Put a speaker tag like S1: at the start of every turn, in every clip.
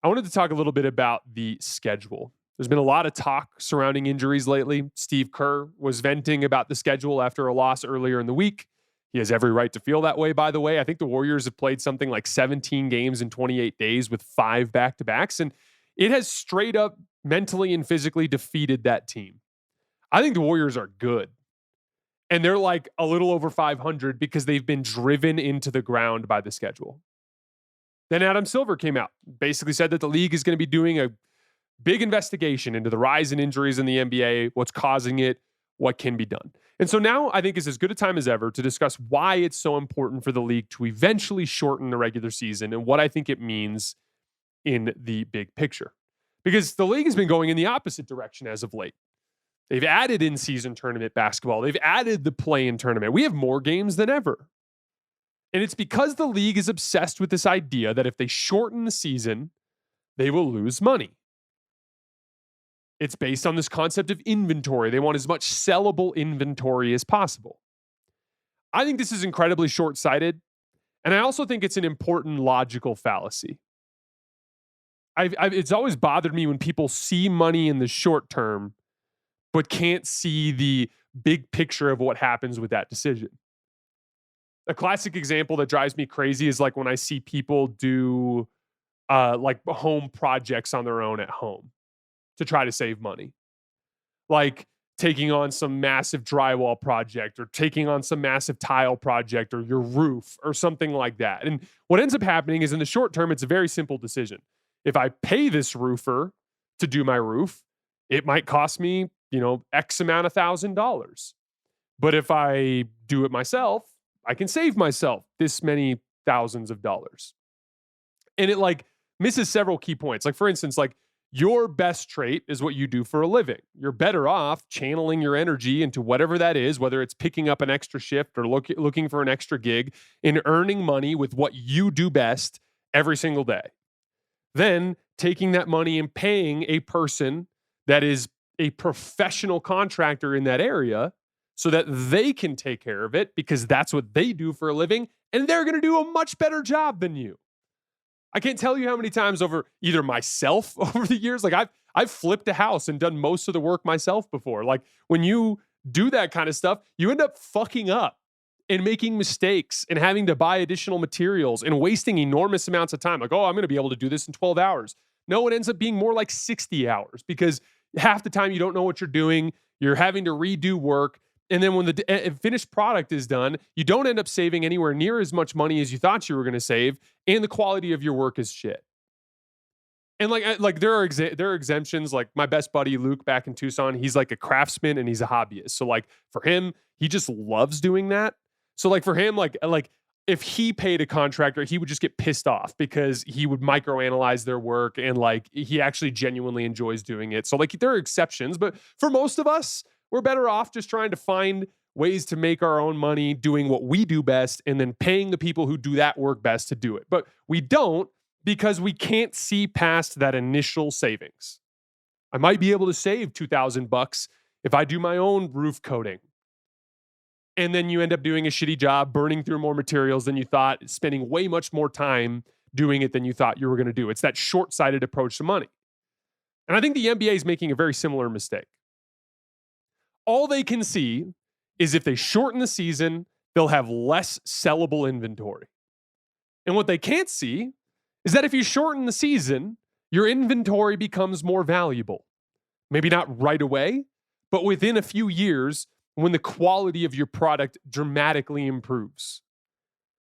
S1: I wanted to talk a little bit about the schedule. There's been a lot of talk surrounding injuries lately. Steve Kerr was venting about the schedule after a loss earlier in the week. He has every right to feel that way, by the way. I think the Warriors have played something like 17 games in 28 days with 5 back-to-backs, and it has straight up mentally and physically defeated that team. I think the Warriors are good, and they're like a little over 500 because they've been driven into the ground by the schedule. Then Adam Silver came out, basically said that the league is going to be doing a big investigation into the rise in injuries in the NBA, what's causing it, what can be done. And so now I think is as good a time as ever to discuss why it's so important for the league to eventually shorten the regular season and what I think it means in the big picture. Because the league has been going in the opposite direction as of late. They've added in-season tournament basketball. They've added the play-in tournament. We have more games than ever. And it's because the league is obsessed with this idea that if they shorten the season, they will lose money. It's based on this concept of inventory. They want as much sellable inventory as possible. I think this is incredibly short-sighted, and I also think it's an important logical fallacy. It's always bothered me when people see money in the short term, but can't see the big picture of what happens with that decision. A classic example that drives me crazy is like when I see people do like home projects on their own at home to try to save money. Like taking on some massive drywall project or taking on some massive tile project or your roof or something like that. And what ends up happening is in the short term, it's a very simple decision. If I pay this roofer to do my roof, it might cost me, X amount of $1,000. But if I do it myself, I can save myself this many thousands of dollars. And it like misses several key points. Like for instance, like your best trait is what you do for a living. You're better off channeling your energy into whatever that is, whether it's picking up an extra shift or looking for an extra gig and earning money with what you do best every single day. Then taking that money and paying a person that is a professional contractor in that area so that they can take care of it because that's what they do for a living and they're going to do a much better job than you. I can't tell you how many times over either myself over the years, like I've flipped a house and done most of the work myself before. Like when you do that kind of stuff, you end up fucking up and making mistakes and having to buy additional materials and wasting enormous amounts of time. Like, oh, I'm going to be able to do this in 12 hours. No, it ends up being more like 60 hours because half the time you don't know what you're doing. You're having to redo work. And then when the finished product is done, you don't end up saving anywhere near as much money as you thought you were going to save, and the quality of your work is shit. And like there are exemptions. Like my best buddy Luke back in Tucson, he's like a craftsman and he's a hobbyist. So like for him, he just loves doing that. So like for him, like if he paid a contractor, he would just get pissed off because he would microanalyze their work and like he actually genuinely enjoys doing it. So like there are exceptions, but for most of us, we're better off just trying to find ways to make our own money doing what we do best and then paying the people who do that work best to do it. But we don't because we can't see past that initial savings. I might be able to save $2,000 if I do my own roof coating. And then you end up doing a shitty job, burning through more materials than you thought, spending way much more time doing it than you thought you were going to do. It's that short-sighted approach to money. And I think the NBA is making a very similar mistake. All they can see is if they shorten the season, they'll have less sellable inventory. And what they can't see is that if you shorten the season, your inventory becomes more valuable. Maybe not right away, but within a few years when the quality of your product dramatically improves.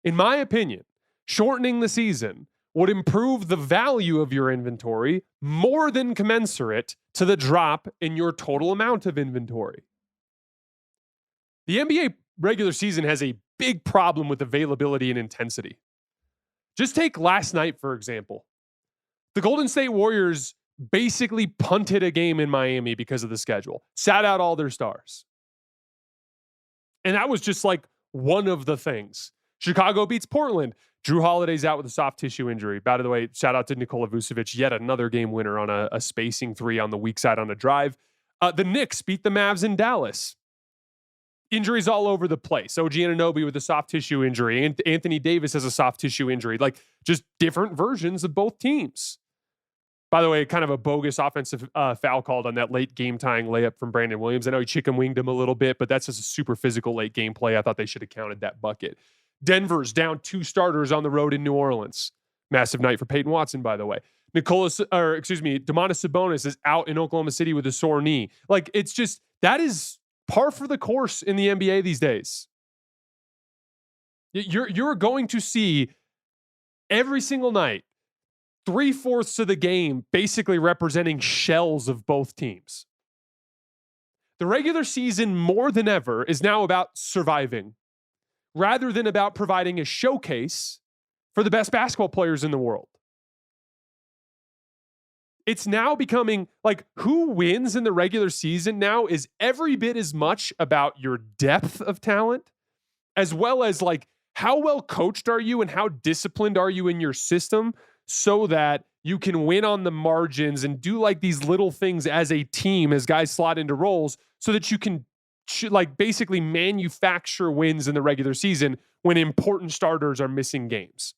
S1: In my opinion, shortening the season would improve the value of your inventory more than commensurate to the drop in your total amount of inventory. The NBA regular season has a big problem with availability and intensity. Just take last night, for example. The Golden State Warriors basically punted a game in Miami because of the schedule, sat out all their stars. And that was just like one of the things. Chicago beats Portland. Drew Holiday's out with a soft tissue injury. By the way, shout out to Nikola Vucevic, yet another game winner on a spacing three on the weak side on a drive. The Knicks beat the Mavs in Dallas. Injuries all over the place. OG Anunoby with a soft tissue injury. And Anthony Davis has a soft tissue injury. Like just different versions of both teams. By the way, kind of a bogus offensive foul called on that late game tying layup from Brandon Williams. I know he chicken winged him a little bit, but that's just a super physical late game play. I thought they should have counted that bucket. Denver's down 2 starters on the road in New Orleans. Massive night for Peyton Watson, by the way. Domantas Sabonis is out in Oklahoma City with a sore knee. Like, it's just, that is par for the course in the NBA these days. You're going to see every single night 3/4 of the game basically representing shells of both teams. The regular season, more than ever, is now about surviving rather than about providing a showcase for the best basketball players in the world. It's now becoming like, who wins in the regular season now is every bit as much about your depth of talent as well as like how well coached are you and how disciplined are you in your system, so that you can win on the margins and do like these little things as a team as guys slot into roles, so that you can like basically manufacture wins in the regular season when important starters are missing games.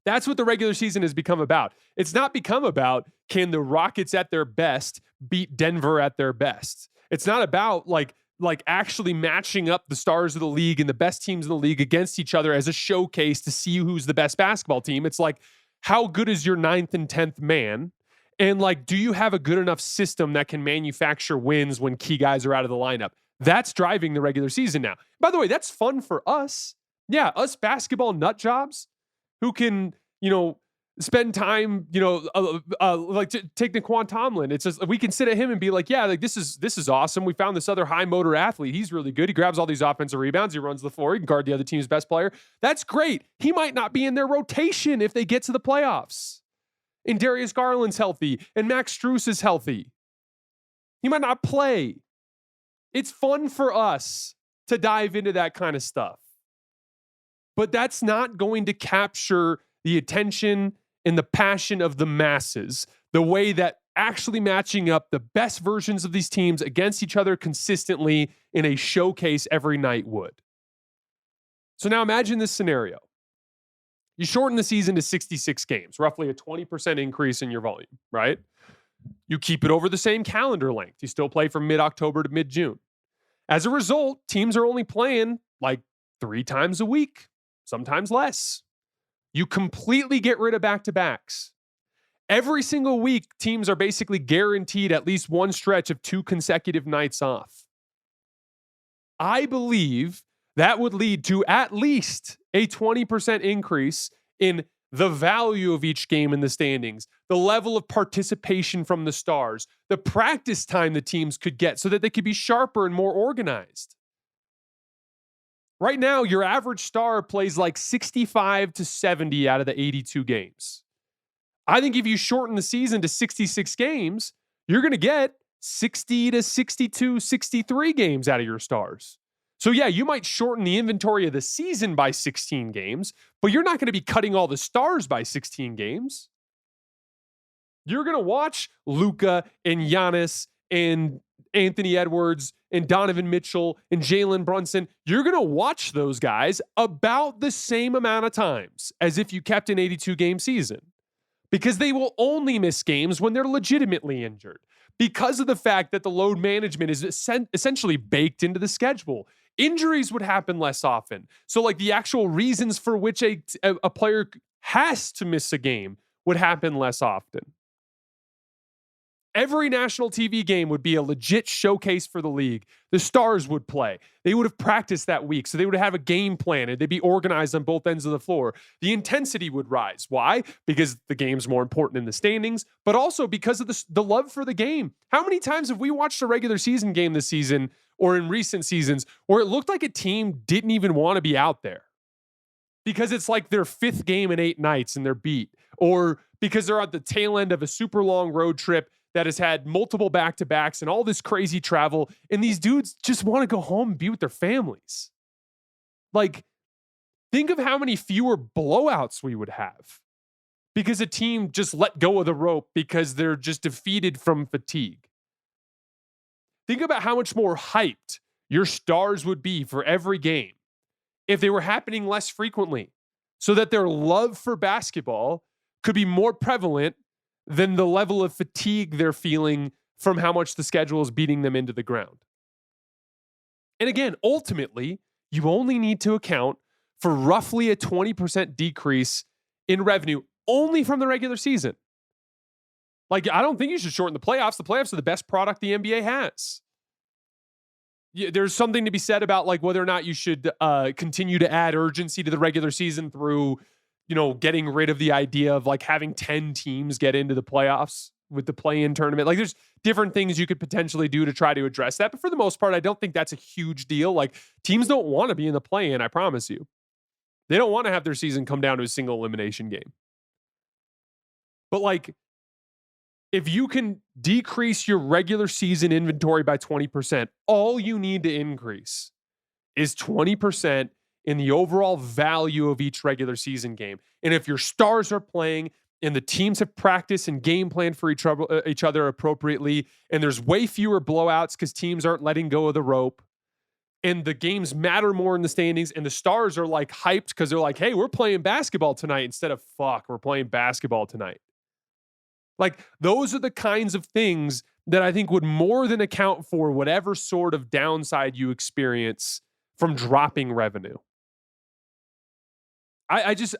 S1: That's what the regular season has become about. It's not become about, can the Rockets at their best beat Denver at their best? It's not about like actually matching up the stars of the league and the best teams in the league against each other as a showcase to see who's the best basketball team. It's like, how good is your 9th and 10th man? And like, do you have a good enough system that can manufacture wins when key guys are out of the lineup? That's driving the regular season now. By the way, that's fun for us. Yeah, us basketball nut jobs who can, spend time, take Naquan Tomlin. It's just, we can sit at him and be like, yeah, like this is awesome. We found this other high motor athlete. He's really good. He grabs all these offensive rebounds. He runs the floor. He can guard the other team's best player. That's great. He might not be in their rotation if they get to the playoffs. And Darius Garland's healthy and Max Strus is healthy. He might not play. It's fun for us to dive into that kind of stuff. But that's not going to capture the attention and the passion of the masses the way that actually matching up the best versions of these teams against each other consistently in a showcase every night would. So now imagine this scenario. You shorten the season to 66 games, roughly a 20% increase in your volume, right? You keep it over the same calendar length. You still play from mid-October to mid-June. As a result, teams are only playing like 3 times a week, sometimes less. You completely get rid of back-to-backs. Every single week, teams are basically guaranteed at least one stretch of 2 consecutive nights off. I believe that would lead to at least a 20% increase in the value of each game in the standings, the level of participation from the stars, the practice time the teams could get so that they could be sharper and more organized. Right now, your average star plays like 65 to 70 out of the 82 games. I think if you shorten the season to 66 games, you're going to get 60 to 62, 63 games out of your stars. So yeah, you might shorten the inventory of the season by 16 games, but you're not going to be cutting all the stars by 16 games. You're going to watch Luka and Giannis and Anthony Edwards and Donovan Mitchell and Jalen Brunson. You're going to watch those guys about the same amount of times as if you kept an 82-game season, because they will only miss games when they're legitimately injured, because of the fact that the load management is essentially baked into the schedule. Injuries would happen less often. So like the actual reasons for which a player has to miss a game would happen less often. Every national TV game would be a legit showcase for the league. The stars would play. They would have practiced that week, so they would have a game plan, and they'd be organized on both ends of the floor. The intensity would rise. Why? Because the game's more important in the standings, but also because of the love for the game. How many times have we watched a regular season game this season or in recent seasons where it looked like a team didn't even want to be out there because it's like their 5th game in 8 nights and they're beat, or because they're at the tail end of a super long road trip that has had multiple back-to-backs and all this crazy travel, and these dudes just want to go home and be with their families. Like, think of how many fewer blowouts we would have because a team just let go of the rope because they're just defeated from fatigue. Think about how much more hyped your stars would be for every game if they were happening less frequently, so that their love for basketball could be more prevalent than the level of fatigue they're feeling from how much the schedule is beating them into the ground. And again, ultimately, you only need to account for roughly a 20% decrease in revenue only from the regular season. Like, I don't think you should shorten the playoffs. The playoffs are the best product the NBA has. There's something to be said about like whether or not you should continue to add urgency to the regular season through, getting rid of the idea of like having 10 teams get into the playoffs with the play-in tournament. Like, there's different things you could potentially do to try to address that. But for the most part, I don't think that's a huge deal. Like, teams don't want to be in the play-in, I promise you. They don't want to have their season come down to a single elimination game. But like, if you can decrease your regular season inventory by 20%, all you need to increase is 20% in the overall value of each regular season game. And if your stars are playing and the teams have practiced and game planned for each other appropriately, and there's way fewer blowouts because teams aren't letting go of the rope, and the games matter more in the standings, and the stars are like hyped because they're like, hey, we're playing basketball tonight instead of we're playing basketball tonight. Like, those are the kinds of things that I think would more than account for whatever sort of downside you experience from dropping revenue. I just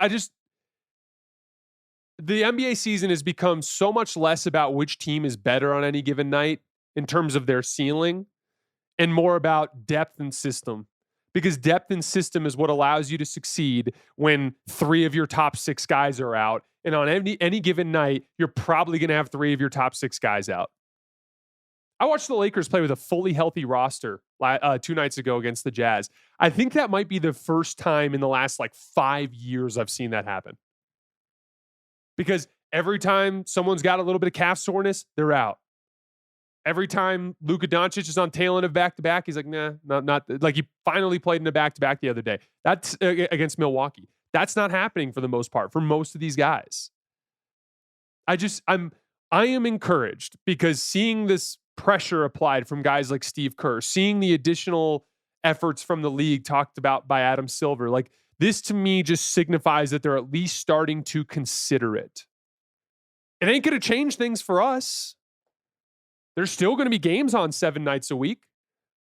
S1: the NBA season has become so much less about which team is better on any given night in terms of their ceiling and more about depth and system, because depth and system is what allows you to succeed when 3 of your top 6 guys are out. And on any given night, you're probably going to have 3 of your top 6 guys out. I watched the Lakers play with a fully healthy roster 2 nights ago against the Jazz. I think that might be the first time in the last 5 years I've seen that happen. Because every time someone's got a little bit of calf soreness, they're out. Every time Luka Doncic is on tail end of back-to-back, he's like, nah, not. Like, he finally played in a back-to-back the other day. That's against Milwaukee. That's not happening for the most part for most of these guys. I am encouraged because seeing this pressure applied from guys like Steve Kerr, seeing the additional efforts from the league talked about by Adam Silver, like, this to me just signifies that they're at least starting to consider it. It ain't going to change things for us. There's still going to be games on 7 nights a week.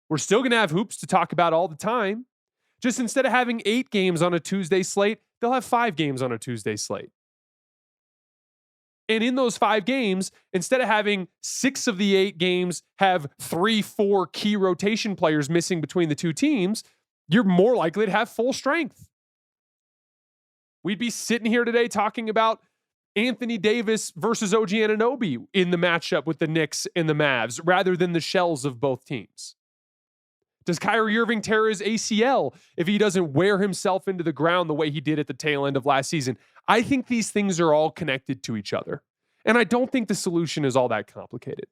S1: We're still going to have hoops to talk about all the time. Just instead of having 8 games on a Tuesday slate, they'll have 5 games on a Tuesday slate. And in those 5 games, instead of having 6 of the 8 games have 3-4 key rotation players missing between the 2 teams, you're more likely to have full strength. We'd be sitting here today talking about Anthony Davis versus OG Anunoby in the matchup with the Knicks and the Mavs rather than the shells of both teams. Does Kyrie Irving tear his ACL if he doesn't wear himself into the ground the way he did at the tail end of last season? I think these things are all connected to each other. And I don't think the solution is all that complicated.